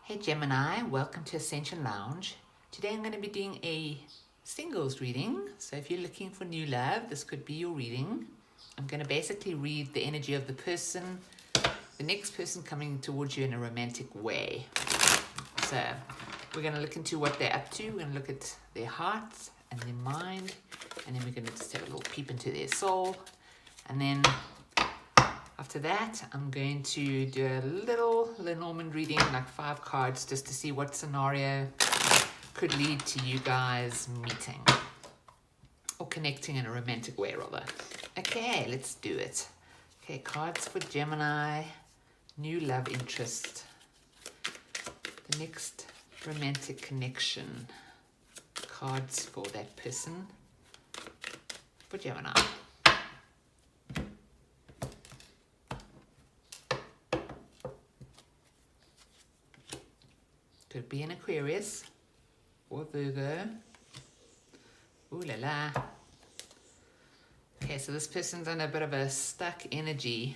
Hey Gemini, welcome to Ascension Lounge. Today I'm going to be doing a singles reading. So if you're looking for new love, this could be your reading. I'm going to basically read the energy of the person, the next person coming towards you in a romantic way. So we're going to look into what they're up to. We're going to look at their hearts and their mind. And then we're going to just have a little peep into their soul. And then after that, I'm going to do a little Lenormand reading, like 5 cards, just to see what scenario could lead to you guys meeting. Or connecting in a romantic way, rather. Okay, let's do it. Okay, cards for Gemini. New love interest. The next romantic connection. Cards for that person. For Gemini. Could be an Aquarius or Virgo. Ooh la la. Okay, so this person's on a bit of a stuck energy.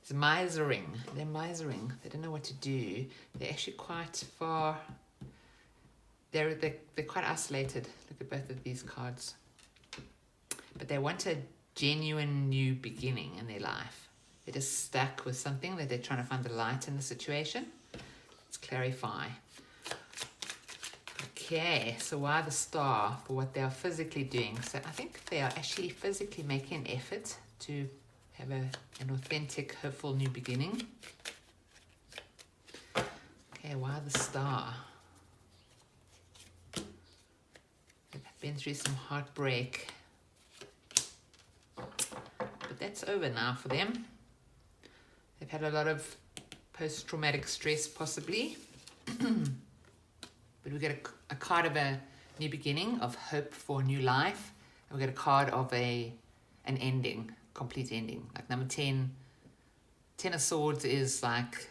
It's misering. They're misering. They don't know what to do. They're actually quite far. They're quite isolated. Look at both of these cards. But they want a genuine new beginning in their life. They're just stuck with something that they're trying to find the light in the situation. Let's clarify. Okay, so why the star? For what they are physically doing. So I think they are actually physically making an effort to have an authentic, hopeful new beginning. Okay, why the star? They've been through some heartbreak. But that's over now for them. They've had a lot of post-traumatic stress, possibly. But we get a card of a new beginning, of hope for a new life. And we get a card of an ending, complete ending. Like number 10, 10 of Swords is like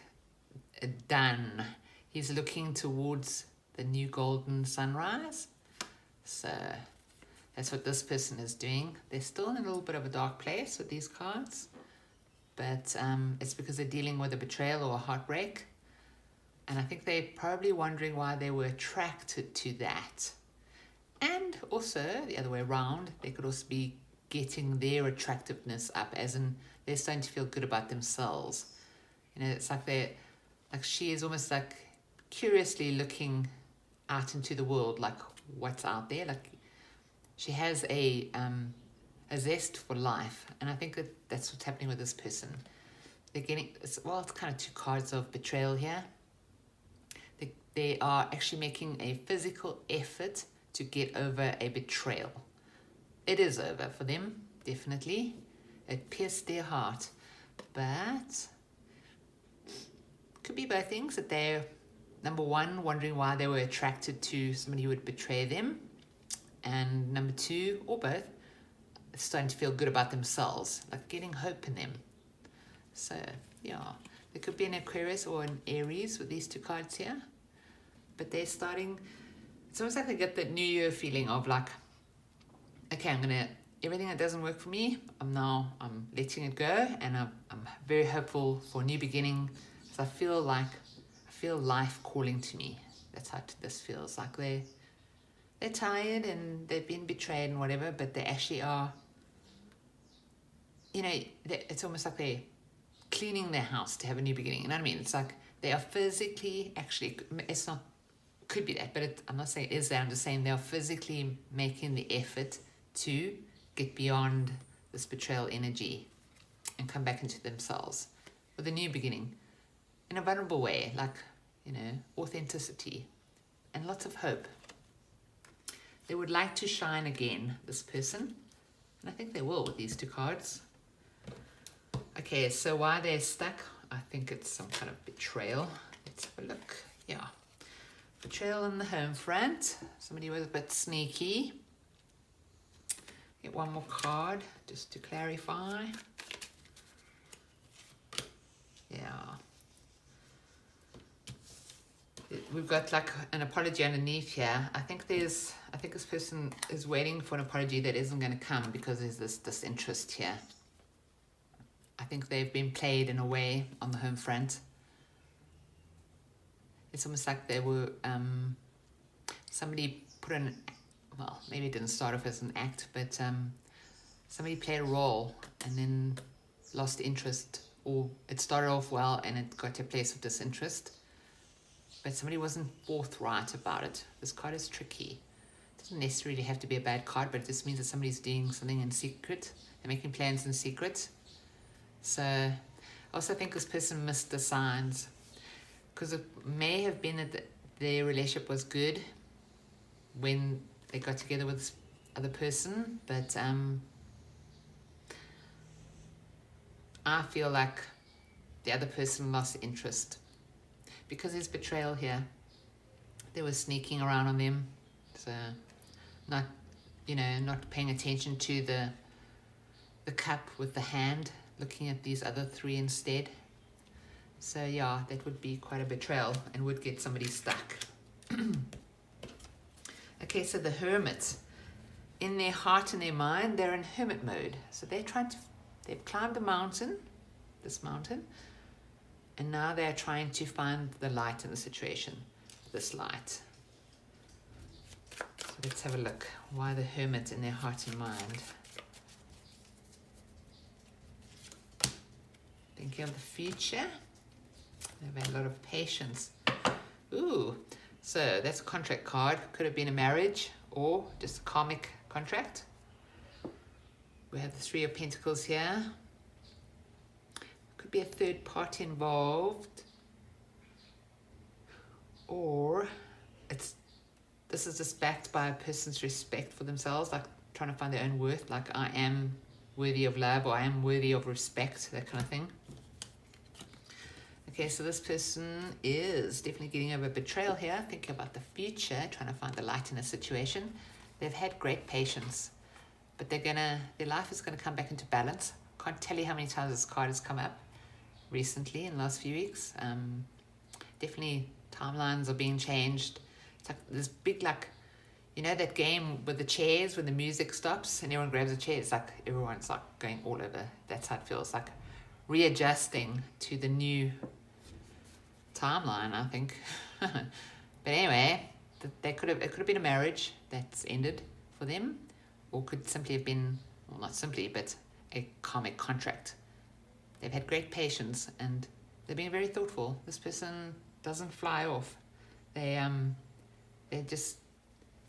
done. He's looking towards the new golden sunrise. So that's what this person is doing. They're still in a little bit of a dark place with these cards. But it's because they're dealing with a betrayal or a heartbreak. And I think they're probably wondering why they were attracted to that. And also, the other way around, they could also be getting their attractiveness up, as in they're starting to feel good about themselves. You know, it's like she is almost like curiously looking out into the world, like what's out there. Like she has a zest for life. And I think that's what's happening with this person. They're getting, it's kind of 2 cards of betrayal here. They are actually making a physical effort to get over a betrayal. It is over for them, definitely. It pierced their heart. But could be both things, that they're, number 1, wondering why they were attracted to somebody who would betray them. And number 2, or both, starting to feel good about themselves, like getting hope in them. So, yeah, there could be an Aquarius or an Aries with these 2 cards here. But they're starting, it's almost like they get that New Year feeling of like, okay, everything that doesn't work for me, I'm letting it go, and I'm very hopeful for a new beginning. So I feel life calling to me. That's how this feels. Like they're tired and they've been betrayed and whatever, but they actually are, you know, it's almost like they're cleaning their house to have a new beginning. You know what I mean? It's like they are physically, actually, it's not, could be that, but I'm not saying it is that. I'm just saying they are physically making the effort to get beyond this betrayal energy and come back into themselves with a new beginning in a vulnerable way, like, you know, authenticity and lots of hope. They would like to shine again, this person, and I think they will with these 2 cards. Okay, so why they're stuck, I think it's some kind of betrayal. Let's have a look. Yeah. Betrayal in the home front. Somebody was a bit sneaky. Get one more card just to clarify. Yeah. We've got like an apology underneath here. I think this person is waiting for an apology that isn't going to come because there's this disinterest here. I think they've been played in a way on the home front. it's almost like they were, somebody put in, well, maybe it didn't start off as an act, but somebody played a role and then lost interest, or it started off well and it got to a place of disinterest, but somebody wasn't forthright about it. This card is tricky. It doesn't necessarily have to be a bad card, but it just means that somebody's doing something in secret. They're making plans in secret. So I also think this person missed the signs, because it may have been that their relationship was good when they got together with this other person, but I feel like the other person lost interest because there's betrayal here. They were sneaking around on them, so not paying attention to the cup with the hand, looking at these other three instead. So yeah, that would be quite a betrayal and would get somebody stuck. Okay, so the Hermit, in their heart and their mind, they're in hermit mode. So they've climbed the mountain, this mountain, and now they're trying to find the light in the situation, this light. So let's have a look. Why the Hermit in their heart and mind? Thinking of the future. They've had a lot of patience. Ooh, so that's a contract card. Could have been a marriage or just a karmic contract. We have the Three of Pentacles here. Could be a third party involved, or this is just backed by a person's respect for themselves, like trying to find their own worth, like I am worthy of love, or I am worthy of respect, that kind of thing. Okay, so this person is definitely getting over betrayal here, thinking about the future, trying to find the light in a situation. They've had great patience, but their life is gonna come back into balance. Can't tell you how many times this card has come up recently in the last few weeks. Definitely timelines are being changed. It's like this big, like, you know that game with the chairs when the music stops and everyone grabs a chair? It's like everyone's like going all over. That's how it feels, like readjusting to the new timeline, I think. But anyway, it could have been a marriage that's ended for them, or could simply have been, well, not simply, but a karmic contract. They've had great patience and they're being very thoughtful. This person doesn't fly off. They just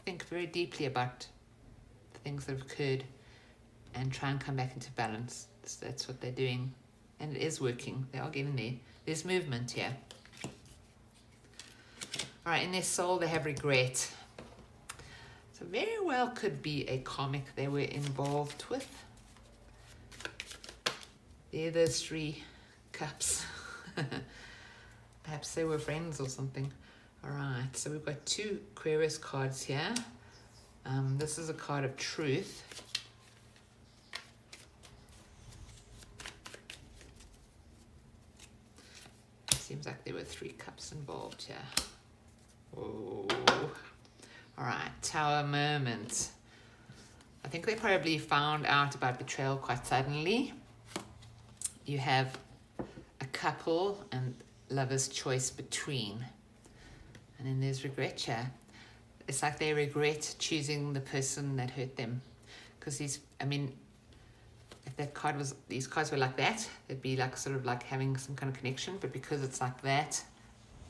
think very deeply about the things that have occurred and try and come back into balance. So that's what they're doing, and it is working. They are getting there. There's movement here. All right, in their soul they have regret. So very well could be a karmic they were involved with. There are those 3 cups. Perhaps they were friends or something. All right, so we've got 2 Aquarius cards here. This is a card of truth. Seems like there were 3 cups involved here. Oh. All right, Tower moment. I think they probably found out about betrayal quite suddenly. You have a couple and lover's choice between. And then there's regret here. It's like they regret choosing the person that hurt them. Because if these cards were like that, it'd be like sort of like having some kind of connection. But because it's like that,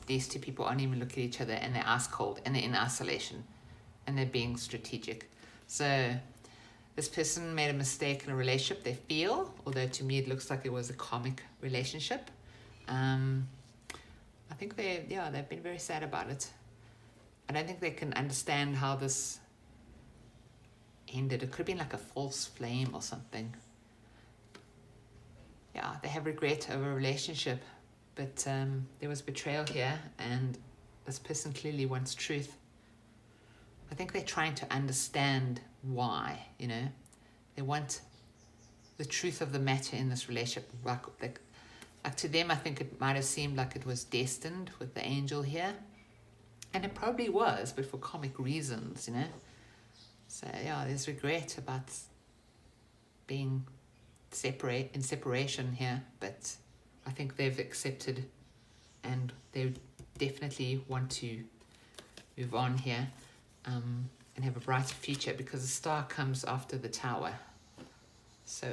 these 2 people aren't even looking at each other, and they're ice cold and they're in isolation and they're being strategic. So this person made a mistake in a relationship, they feel, although to me it looks like it was a karmic relationship. I think they've been very sad about it. I don't think they can understand how this ended. It could have been like a false flame or something. Yeah, they have regret over a relationship, but there was betrayal here, and this person clearly wants truth. I think they're trying to understand why, They want the truth of the matter in this relationship. Like to them, I think it might have seemed like it was destined with the angel here. And it probably was, but for karmic reasons, So yeah, there's regret about being in separation here, but I think they've accepted and they're definitely want to move on here and have a brighter future, because the star comes after the tower. So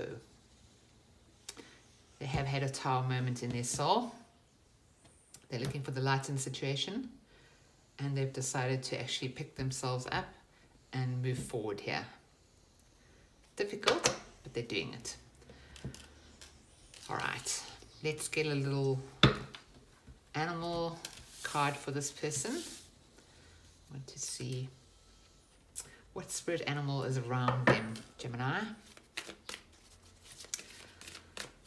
they have had a tower moment in their soul. They're looking for the light in the situation, and they've decided to actually pick themselves up and move forward here. Difficult, but they're doing it. All right, let's get a little animal card for this person. I want to see what spirit animal is around them, Gemini.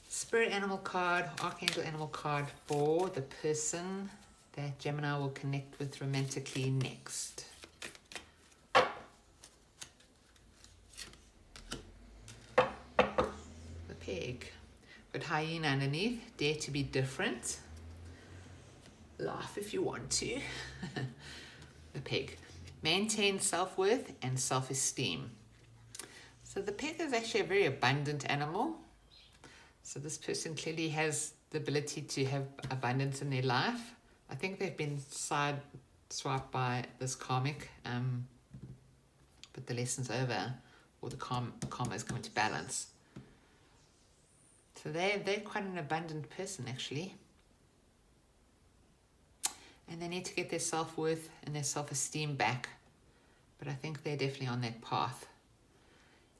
Spirit animal card, archangel animal card for the person that Gemini will connect with romantically next. The pig. Got hyena underneath. Dare to be different. Laugh if you want to. The pig. Maintain self-worth and self-esteem. So the pig is actually a very abundant animal. So this person clearly has the ability to have abundance in their life. I think they've been side-swiped by this karmic, but the lesson's over, or the karma is coming to balance. So they're quite an abundant person, actually. And they need to get their self-worth and their self-esteem back. But I think they're definitely on that path.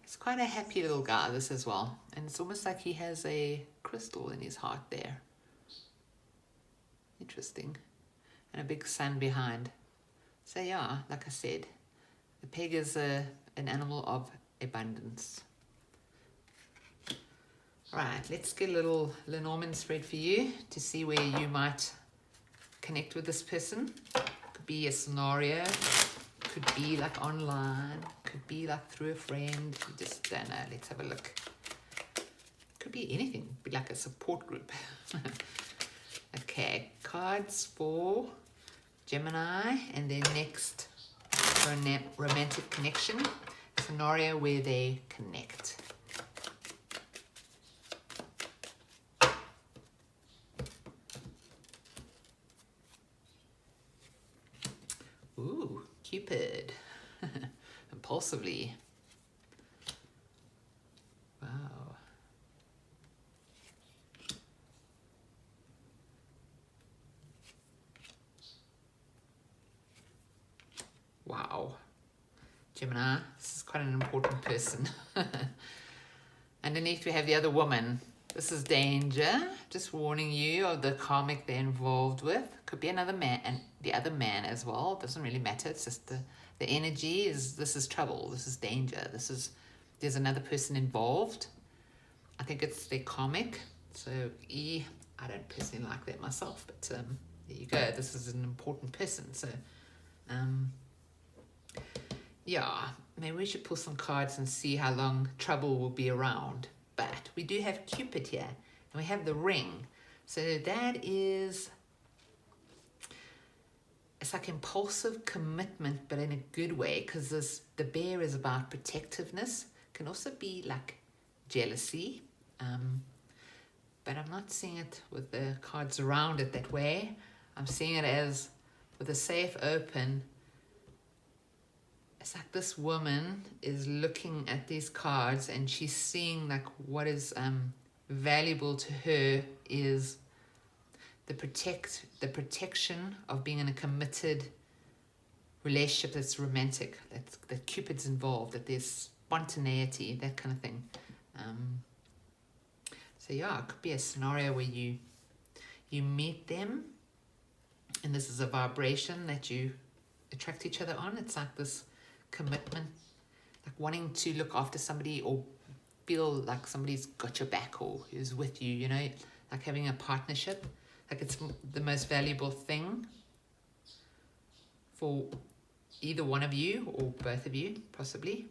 He's quite a happy little guy, this as well. And it's almost like he has a crystal in his heart there. Interesting. And a big sun behind. So yeah, like I said, the pig is an animal of abundance. All right, let's get a little Lenormand spread for you to see where you might connect with this person. Could be a scenario, could be like online, could be like through a friend. You just don't know. Let's have a look. Could be anything. Be like a support group. Okay, cards for Gemini, and then next romantic connection scenario where they connect. Ooh, Cupid. Impulsively. Wow. Wow. Gemini, this is quite an important person. Underneath we have the other woman. This is danger. Just warning you of the karmic they're involved with. Could be another man and the other man as well. Doesn't really matter. It's just the energy is, this is trouble. This is danger. There's another person involved. I think it's their karmic. So I don't personally like that myself, but there you go. This is an important person. So yeah, maybe we should pull some cards and see how long trouble will be around. But we do have Cupid here, and we have the ring. So that is, it's like impulsive commitment, but in a good way, because the bear is about protectiveness. Can also be like jealousy, but I'm not seeing it with the cards around it that way. I'm seeing it as with a safe open. It's like this woman is looking at these cards and she's seeing like what is valuable to her is the protection of being in a committed relationship that's romantic, that Cupid's involved, that there's spontaneity, that kind of thing. So yeah, it could be a scenario where you meet them and this is a vibration that you attract each other on. It's like this commitment, like wanting to look after somebody or feel like somebody's got your back or is with you, you know, like having a partnership. Like it's the most valuable thing for either one of you or both of you, possibly.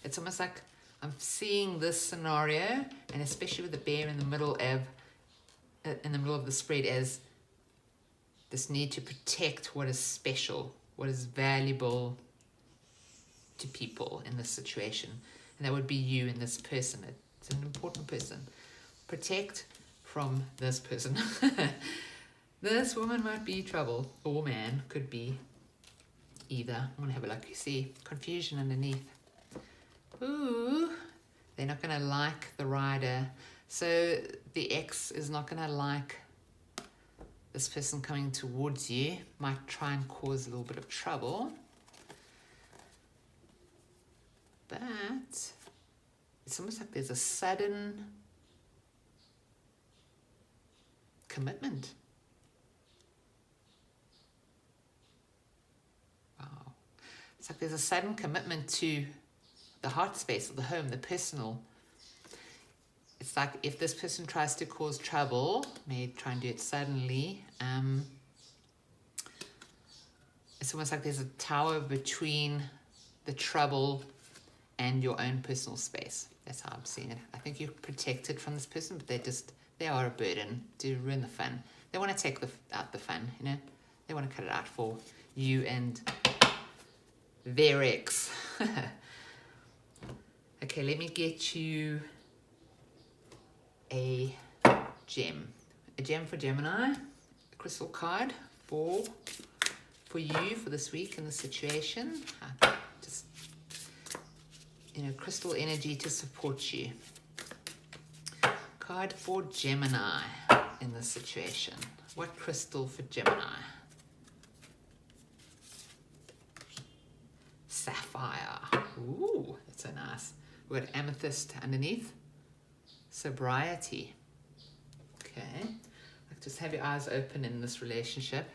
It's almost like I'm seeing this scenario, and especially with the bear in the middle of the spread, as this need to protect what is special, what is valuable to people in this situation. And that would be you and this person. It's an important person. Protect from this person. This woman might be trouble, or man, could be either. I'm going to have a look. You see confusion underneath. Ooh, they're not going to like the rider. So the ex is not going to like this person coming towards you. Might try and cause a little bit of trouble. But it's almost like there's a sudden commitment. Wow. It's like there's a sudden commitment to the heart space of the home, the personal. It's like if this person tries to cause trouble, may try and do it suddenly. It's almost like there's a tower between the trouble and your own personal space. That's how I'm seeing it. I think you're protected from this person, but they are a burden to ruin the fun. They want to take out the fun, you know. They want to cut it out for you and their ex. Okay, let me get you a gem. A gem for Gemini, a crystal card for you for this week in the situation. Just, you know, crystal energy to support you. Card for Gemini in this situation. What crystal for Gemini? Sapphire. Ooh, that's so nice. We've got amethyst underneath. Sobriety. Okay. Like just have your eyes open in this relationship.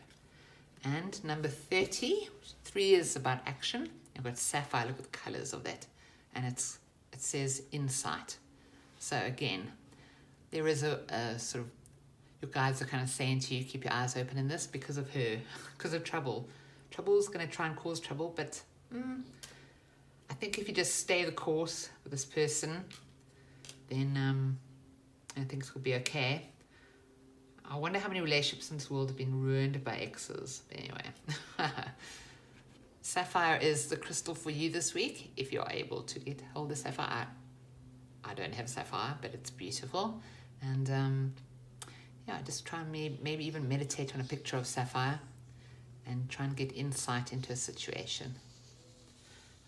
And number 30. 3 is about action. I've got sapphire. Look at the colors of that. And it says insight. So again, there is a sort of, your guides are kind of saying to you, keep your eyes open in this because of her, because of trouble. Trouble is going to try and cause trouble, but I think if you just stay the course with this person, then I think it's going to be okay. I wonder how many relationships in this world have been ruined by exes. But anyway, sapphire is the crystal for you this week. If you're able to get hold of sapphire, I don't have sapphire, but it's beautiful. And yeah, just try and maybe even meditate on a picture of sapphire and try and get insight into a situation.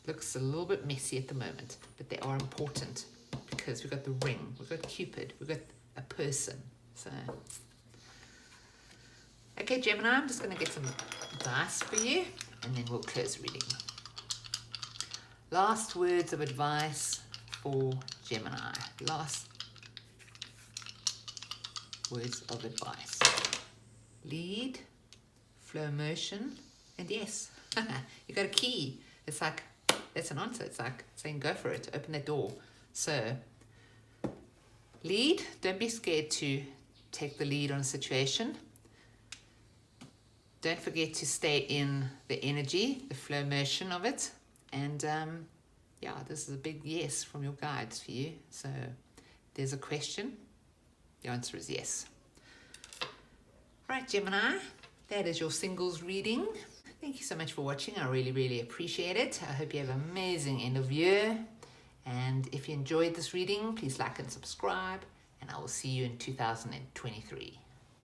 Looks a little bit messy at the moment, but they are important because we've got the ring, we've got Cupid, we've got a person. So, okay, Gemini, I'm just going to get some dice for you and then we'll close the reading. Last words of advice for Gemini. Last words of advice. Lead, flow motion, and yes. You got a key. It's like, that's an answer. It's like saying go for it, open that door. So lead, don't be scared to take the lead on a situation. Don't forget to stay in the energy, the flow motion of it. And yeah, this is a big yes from your guides for you. So there's a question. The answer is yes. All right, Gemini, that is your singles reading. Thank you so much for watching. I really, really appreciate it. I hope you have an amazing end of year. And if you enjoyed this reading, please like and subscribe. And I will see you in 2023.